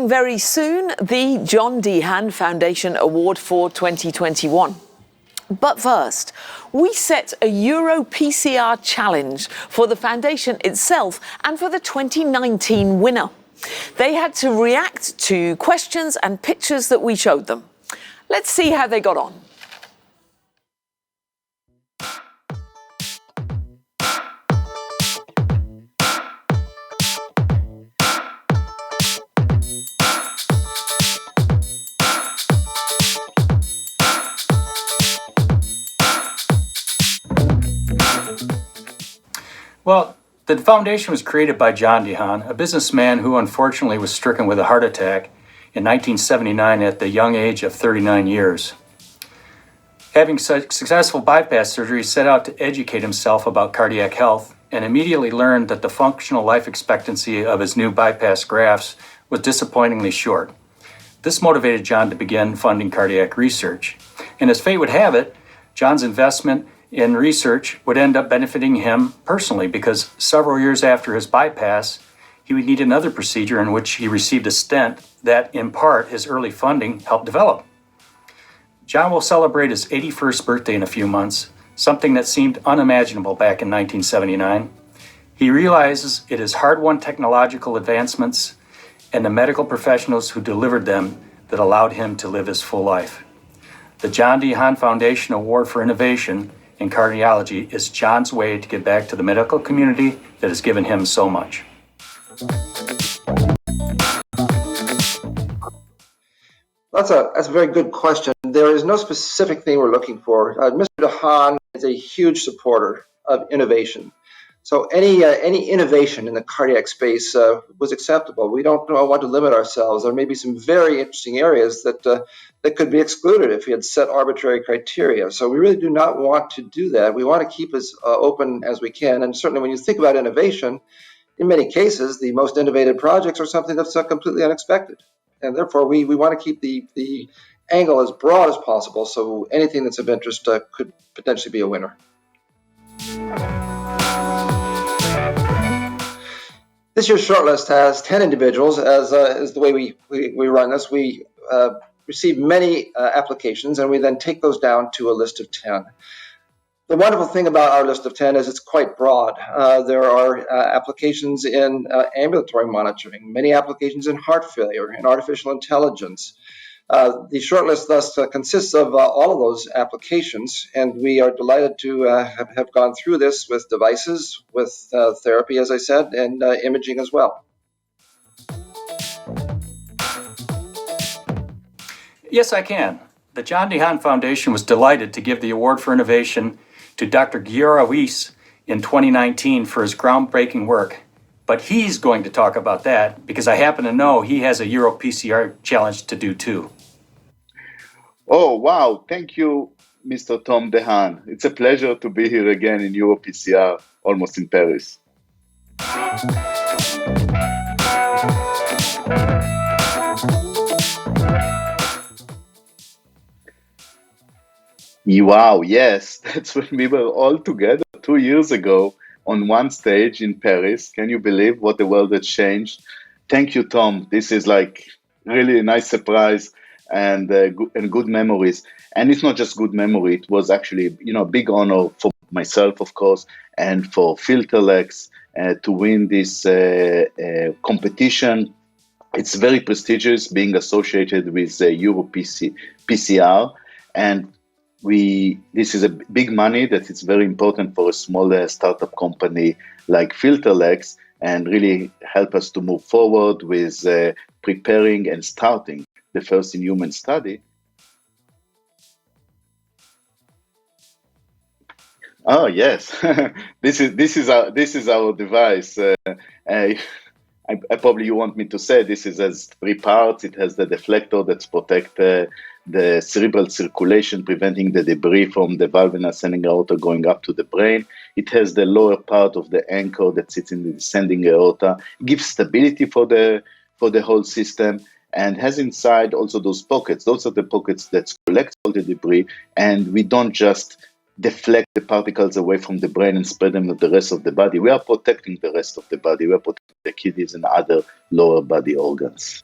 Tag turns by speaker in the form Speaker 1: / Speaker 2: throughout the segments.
Speaker 1: coming very soon, the Jon DeHaan Foundation Award for 2021. But first, we set a EuroPCR challenge for the foundation itself and for the 2019 winner. They had to react to questions and pictures that we showed them. Let's see how they got on.
Speaker 2: Well, the foundation was created by Jon DeHaan, a businessman who unfortunately was stricken with a heart attack in 1979 at the young age of 39 years. Having successful bypass surgery, he set out to educate himself about cardiac health and immediately learned that the functional life expectancy of his new bypass grafts was disappointingly short. This motivated Jon to begin funding cardiac research. And as fate would have it, Jon's investment in research would end up benefiting him personally because several years after his bypass, he would need another procedure in which he received a stent that, in part, his early funding helped develop. Jon will celebrate his 81st birthday in a few months, something that seemed unimaginable back in 1979. He realizes it is hard-won technological advancements and the medical professionals who delivered them that allowed him to live his full life. The Jon DeHaan Foundation Award for Innovation in Cardiology is Jon's way to give back to the medical community that has given him so much.
Speaker 3: That's a very good question. There is no specific thing we're looking for. Mr. DeHaan is a huge supporter of innovation. So any innovation in the cardiac space was acceptable. We don't want to limit ourselves. There may be some very interesting areas that could be excluded if we had set arbitrary criteria. So we really do not want to do that. We want to keep as open as we can. And certainly when you think about innovation, in many cases, the most innovative projects are something that's completely unexpected. And therefore, we want to keep the angle as broad as possible. So anything that's of interest could potentially be a winner. This year's shortlist has 10 individuals. As is the way we run this. We receive many applications, and we then take those down to a list of 10. The wonderful thing about our list of 10 is it's quite broad. There are applications in ambulatory monitoring, many applications in heart failure, and artificial intelligence. The shortlist thus consists of all of those applications, and we are delighted to have gone through this with devices, with therapy, as I said, and imaging as well.
Speaker 2: Yes, I can. The Jon DeHaan Foundation was delighted to give the Award for Innovation to Dr. Giora Weiss in 2019 for his groundbreaking work. But he's going to talk about that because I happen to know he has a EuroPCR challenge to do too.
Speaker 4: Oh, wow. Thank you, Mr. Tom DeHaan. It's a pleasure to be here again in EuroPCR, almost in Paris. Wow, yes, that's when we were all together 2 years ago on one stage in Paris. Can you believe what the world has changed? Thank you, Tom. This is like really a nice surprise and good memories. And it's not just good memory. It was actually, a big honor for myself, of course, and for Filterlex to win this competition. It's very prestigious being associated with EuroPCR, and this is a big money that it's very important for a small startup company like Filterlex, and really help us to move forward with preparing and starting the first in-human study. Oh yes, this is our device. I probably you want me to say this has 3 parts. It has the deflector that protects the cerebral circulation, preventing the debris from the valve and ascending aorta going up to the brain. It has the lower part of the anchor that sits in the descending aorta. It gives stability for the whole system, and has inside also those pockets. Those are the pockets that collect all the debris, and we don't just deflect the particles away from the brain and spread them to the rest of the body. We are protecting the rest of the body. We are protecting the kidneys and other lower body organs.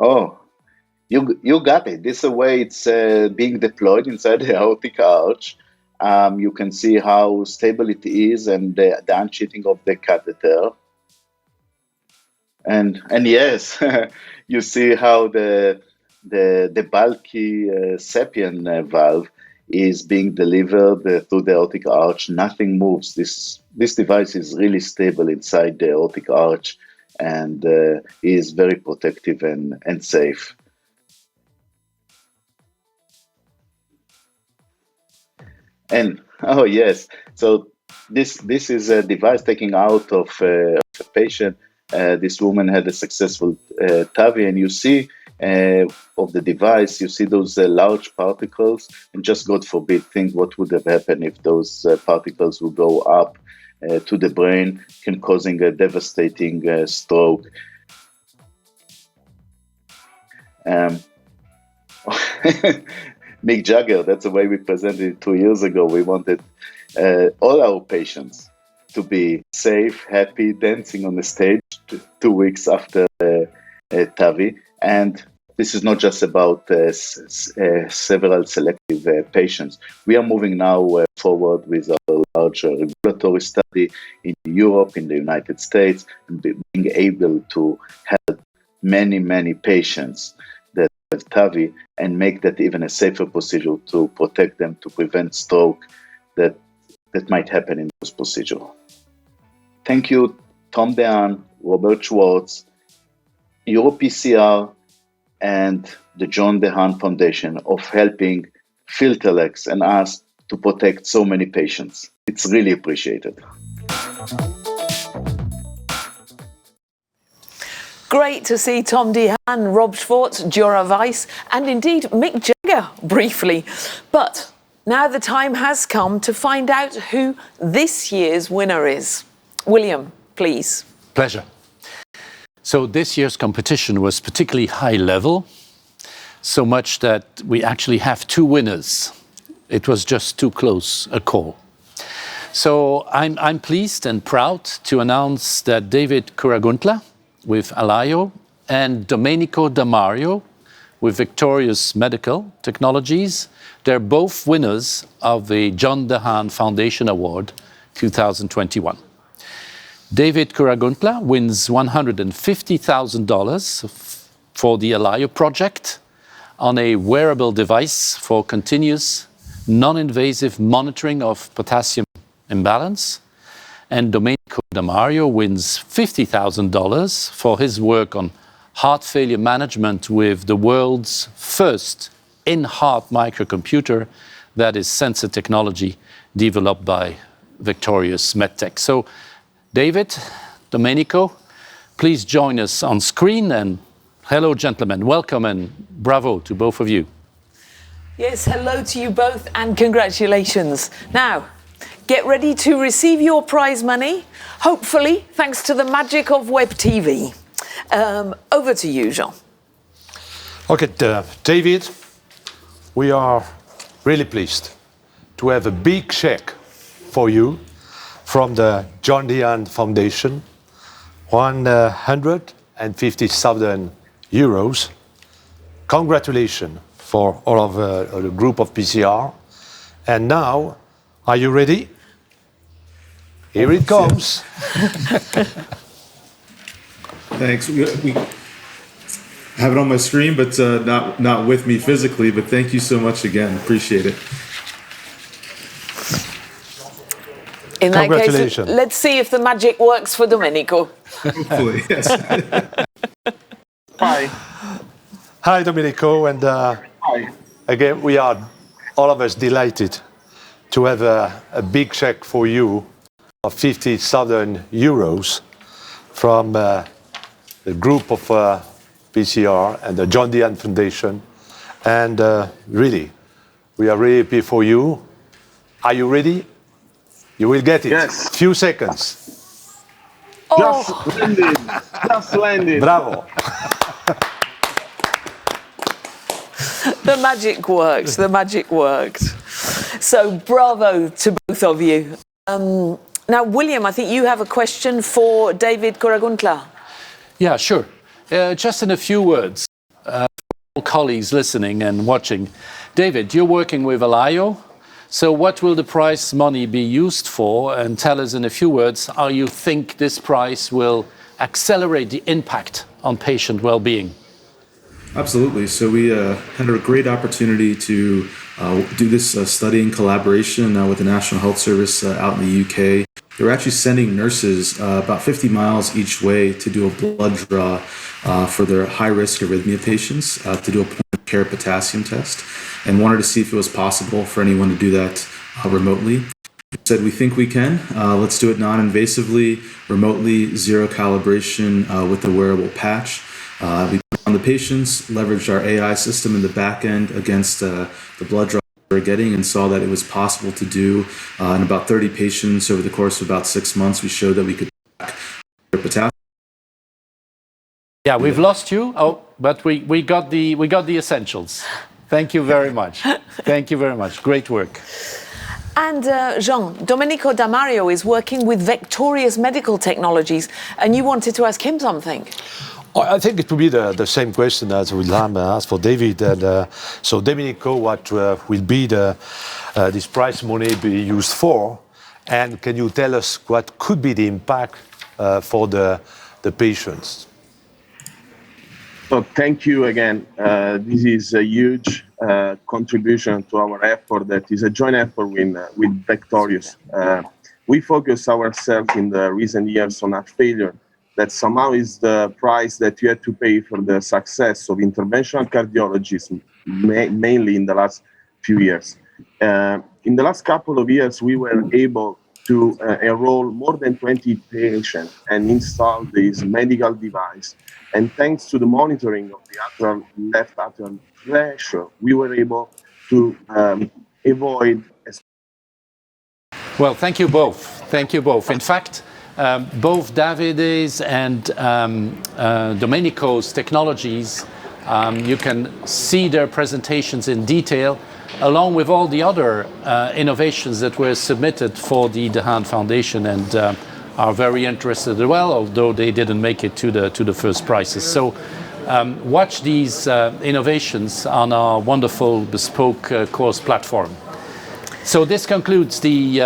Speaker 4: Oh, you got it. This is the way it's being deployed inside the aortic arch. You can see how stable it is and the unsheathing of the catheter. And yes, you see how the bulky Sapien valve is being delivered through the aortic arch. Nothing moves. This device is really stable inside the aortic arch and is very protective and safe. And oh yes, so this is a device taking out of a patient. This woman had a successful TAVI, and you see of the device, you see those large particles, and just God forbid, think what would have happened if those particles would go up to the brain, causing a devastating stroke. Mick Jagger, that's the way we presented it 2 years ago. We wanted all our patients to be safe, happy, dancing on the stage 2 weeks after TAVI. And this is not just about several selective patients. We are moving now forward with our large regulatory study in Europe, in the United States, and being able to help many, many patients that have TAVI and make that even a safer procedure to protect them, to prevent stroke that might happen in this procedure. Thank you, Jon DeHaan, Robert Schwartz, EuroPCR, and the Jon DeHaan Foundation of helping Filterlex and us to protect so many patients. It's really appreciated.
Speaker 1: Great to see Jon DeHaan, Rob Schwartz, Jura Weiss, and indeed Mick Jagger briefly. But now the time has come to find out who this year's winner is. William, please.
Speaker 5: Pleasure. So this year's competition was particularly high level, so much that we actually have two winners. It was just too close a call. So I'm pleased and proud to announce that David Kuraguntla with Alaio and Domenico Damario with Victorious Medical Technologies, they're both winners of the Jon DeHaan Foundation Award 2021. David Kuraguntla wins $150,000 for the Alaio project on a wearable device for continuous, non-invasive monitoring of potassium imbalance. And Domenico Damario wins $50,000 for his work on heart failure management with the world's first in-heart microcomputer, that is sensor technology developed by Victorious MedTech. So David, Domenico, please join us on screen. And hello, gentlemen. Welcome and bravo to both of you.
Speaker 1: Yes, hello to you both and congratulations. Now, get ready to receive your prize money, hopefully thanks to the magic of web TV. Over to you, Jean.
Speaker 6: Okay, David, we are really pleased to have a big check for you from the Jon DeHaan Foundation, €150,000. Congratulations for all of the group of PCR. And now, are you ready? Here it comes.
Speaker 7: Thanks. We have it on my screen, but not with me physically. But thank you so much again. Appreciate it.
Speaker 1: In that case, let's see if the magic works for Domenico.
Speaker 7: Hopefully, yes.
Speaker 3: Hi.
Speaker 6: Hi, Domenico. And
Speaker 3: Hi.
Speaker 6: again, we are all of us delighted to have a big check for you of €50,000 from the group of PCR and the Jon DeHaan Foundation. And really, we are really happy for you. Are you ready? You will get it.
Speaker 3: Yes.
Speaker 6: Few seconds.
Speaker 3: Just landed. Just landed.
Speaker 6: Bravo.
Speaker 1: The magic worked. The magic worked. So bravo to both of you. Now, William, I think you have a question for David Kuraguntla.
Speaker 5: Yeah, sure. Just in a few words, colleagues listening and watching. David, you're working with Alaio. So what will the prize money be used for? And tell us in a few words how you think this prize will accelerate the impact on patient well-being.
Speaker 7: Absolutely. So we had a great opportunity to do this study in collaboration with the National Health Service out in the UK. They were actually sending nurses about 50 miles each way to do a blood draw for their high-risk arrhythmia patients to do a point-of-care potassium test, and wanted to see if it was possible for anyone to do that remotely. We said we think we can. Let's do it non-invasively, remotely, zero calibration with a wearable patch. We put on the patients, leveraged our AI system in the back end against the blood draw we were getting, and saw that it was possible to do in about 30 patients over the course of about 6 months. We showed that we could track their potassium.
Speaker 5: Yeah, we've lost you. Oh, but we got the essentials. Thank you very much. Thank you very much. Great work.
Speaker 1: And Jean, Domenico da Mario is working with Vectorious Medical Technologies, and you wanted to ask him something.
Speaker 6: I think it will be the same question as William asked for David. And so, Domenico, what will be this prize money be used for? And can you tell us what could be the impact for the patients?
Speaker 8: So thank you again. This is a huge contribution to our effort that is a joint effort with Vectorious. We focus ourselves in the recent years on heart failure. That somehow is the price that you have to pay for the success of interventional cardiologists, mainly in the last few years. In the last couple of years, we were able to enroll more than 20 patients and install this medical device. And thanks to the monitoring of the left atrial pressure, we were able to avoid.
Speaker 5: Well, thank you both. Thank you both. In fact, both Davide's and Domenico's technologies, you can see their presentations in detail, along with all the other innovations that were submitted for the DeHaan Foundation and are very interested as well, although they didn't make it to the first prizes. So watch these innovations on our wonderful bespoke course platform. So this concludes the...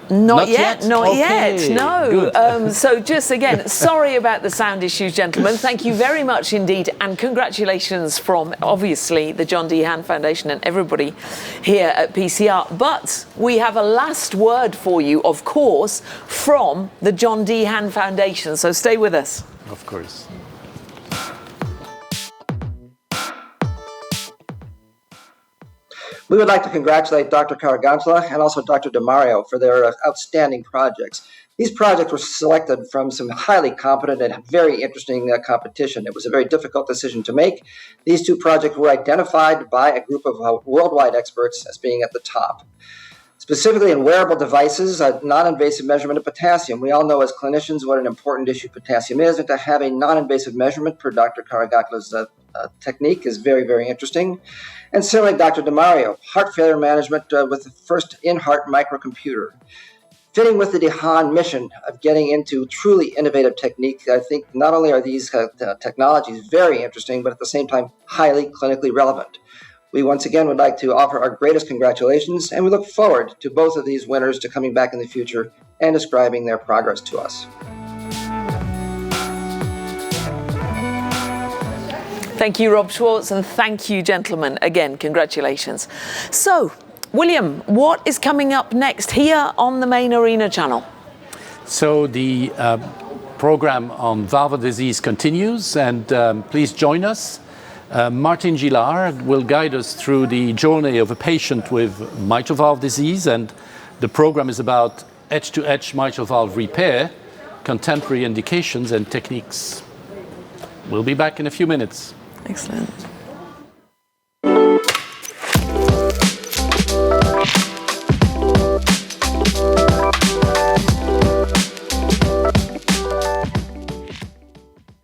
Speaker 1: Not yet,
Speaker 5: Okay,
Speaker 1: no. So just again, sorry about the sound issues, gentlemen. Thank you very much indeed, and congratulations from, obviously, the Jon DeHaan Foundation and everybody here at PCR. But we have a last word for you, of course, from the Jon DeHaan Foundation. So stay with us.
Speaker 5: Of course.
Speaker 3: We would like to congratulate Dr. Kuraguntla and also Dr. DeMario for their outstanding projects. These projects were selected from some highly competent and very interesting competition. It was a very difficult decision to make. These two projects were identified by a group of worldwide experts as being at the top. Specifically in wearable devices, non-invasive measurement of potassium. We all know as clinicians what an important issue potassium is, and to have a non-invasive measurement per Dr. Kuraguntla's technique is very, very interesting. And similarly, Dr. DeMario, heart failure management with the first in-heart microcomputer. Fitting with the DeHaan mission of getting into truly innovative technique, I think not only are these technologies very interesting, but at the same time, highly clinically relevant. We once again would like to offer our greatest congratulations, and we look forward to both of these winners to coming back in the future and describing their progress to us.
Speaker 1: Thank you, Rob Schwartz, and thank you, gentlemen. Again, congratulations. So, William, what is coming up next here on the main Arena channel?
Speaker 5: So the program on valvular disease continues, and please join us. Martin Gillard will guide us through the journey of a patient with mitral valve disease, and the program is about edge-to-edge mitral valve repair, contemporary indications and techniques. We'll be back in a few minutes.
Speaker 1: Excellent.